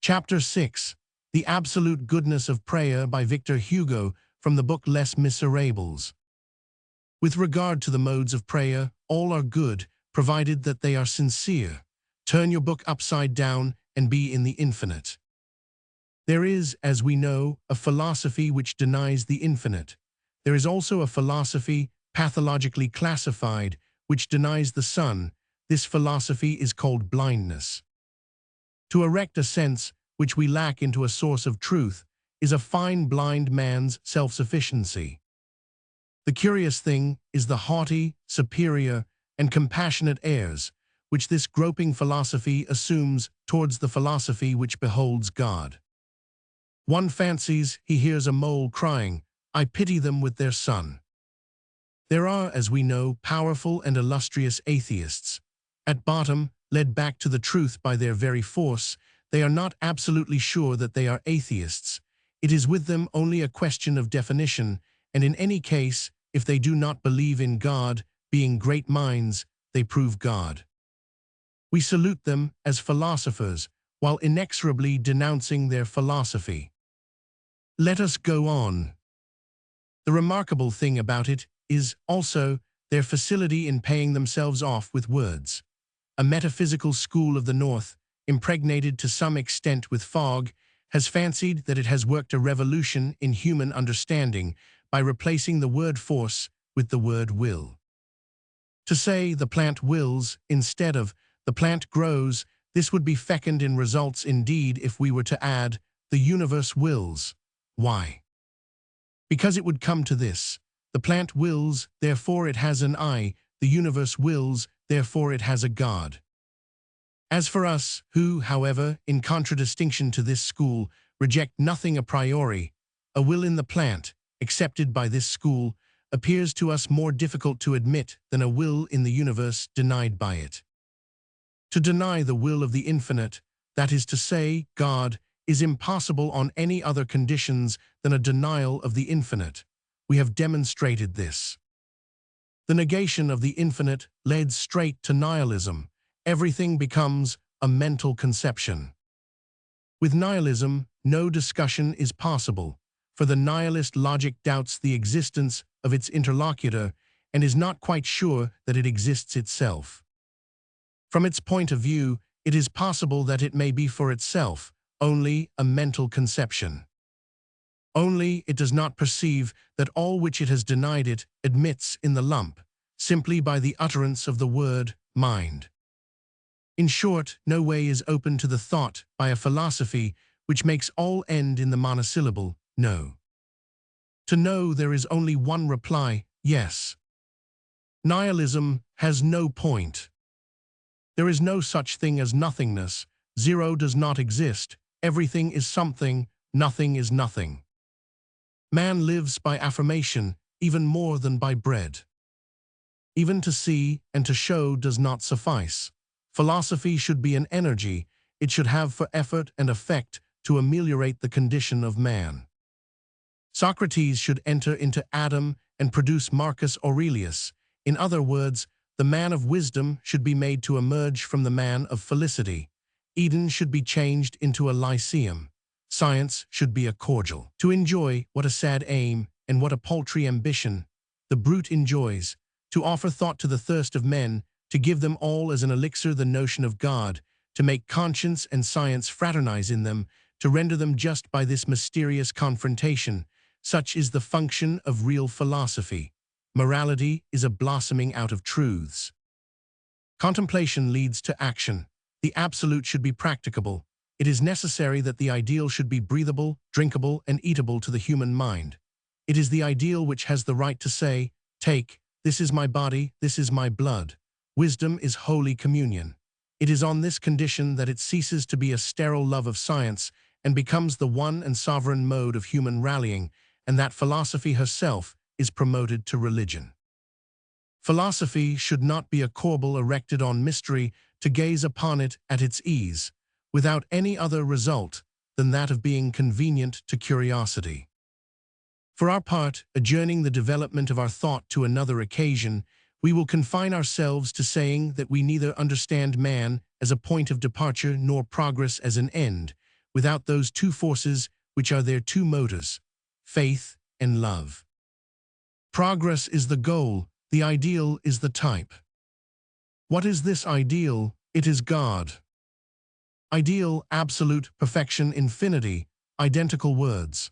Chapter 6. The Absolute Goodness of Prayer by Victor Hugo from the book Les Miserables. With regard to the modes of prayer, all are good, provided that they are sincere. Turn your book upside down and be in the infinite. There is, as we know, a philosophy which denies the infinite. There is also a philosophy, pathologically classified, which denies the sun. This philosophy is called blindness. To erect a sense which we lack into a source of truth is a fine blind man's self-sufficiency. The curious thing is the haughty, superior, and compassionate airs which this groping philosophy assumes towards the philosophy which beholds God. One fancies he hears a mole crying, "I pity them with their sun." There are, as we know, powerful and illustrious atheists. At bottom, led back to the truth by their very force, they are not absolutely sure that they are atheists. It is with them only a question of definition, and in any case, if they do not believe in God, being great minds, they prove God. We salute them as philosophers, while inexorably denouncing their philosophy. Let us go on. The remarkable thing about it is, also, their facility in paying themselves off with words. A metaphysical school of the North, impregnated to some extent with fog, has fancied that it has worked a revolution in human understanding by replacing the word force with the word will. To say the plant wills instead of the plant grows, this would be fecund in results indeed if we were to add the universe wills. Why? Because it would come to this: the plant wills, therefore it has an I, the universe wills, therefore it has a God. As for us, who, however, in contradistinction to this school, reject nothing a priori, a will in the plant, accepted by this school, appears to us more difficult to admit than a will in the universe denied by it. To deny the will of the infinite, that is to say, God, is impossible on any other conditions than a denial of the infinite. We have demonstrated this. The negation of the infinite leads straight to nihilism. Everything becomes a mental conception. With nihilism, no discussion is possible, for the nihilist logic doubts the existence of its interlocutor and is not quite sure that it exists itself. From its point of view, it is possible that it may be for itself only a mental conception. Only it does not perceive that all which it has denied it admits in the lump, simply by the utterance of the word mind. In short, no way is open to the thought by a philosophy which makes all end in the monosyllable, no. To no there is only one reply, yes. Nihilism has no point. There is no such thing as nothingness. Zero does not exist. Everything is something, nothing is nothing. Man lives by affirmation, even more than by bread. Even to see and to show does not suffice. Philosophy should be an energy. It should have for effort and effect to ameliorate the condition of man. Socrates should enter into Adam and produce Marcus Aurelius. In other words, the man of wisdom should be made to emerge from the man of felicity. Eden should be changed into a lyceum. Science should be a cordial. To enjoy, what a sad aim, and what a paltry ambition, the brute enjoys. To offer thought to the thirst of men, to give them all as an elixir the notion of God, to make conscience and science fraternize in them, to render them just by this mysterious confrontation. Such is the function of real philosophy. Morality is a blossoming out of truths. Contemplation leads to action. The absolute should be practicable. It is necessary that the ideal should be breathable, drinkable, and eatable to the human mind. It is the ideal which has the right to say, "Take, this is my body, this is my blood." Wisdom is holy communion. It is on this condition that it ceases to be a sterile love of science and becomes the one and sovereign mode of human rallying, and that philosophy herself is promoted to religion. Philosophy should not be a corbel erected on mystery to gaze upon it at its ease, without any other result than that of being convenient to curiosity. For our part, adjourning the development of our thought to another occasion, we will confine ourselves to saying that we neither understand man as a point of departure nor progress as an end. without those two forces which are their two motors, faith and love. Progress is the goal, the ideal is the type. What is this ideal? It is God. Ideal, absolute, perfection, infinity, identical words.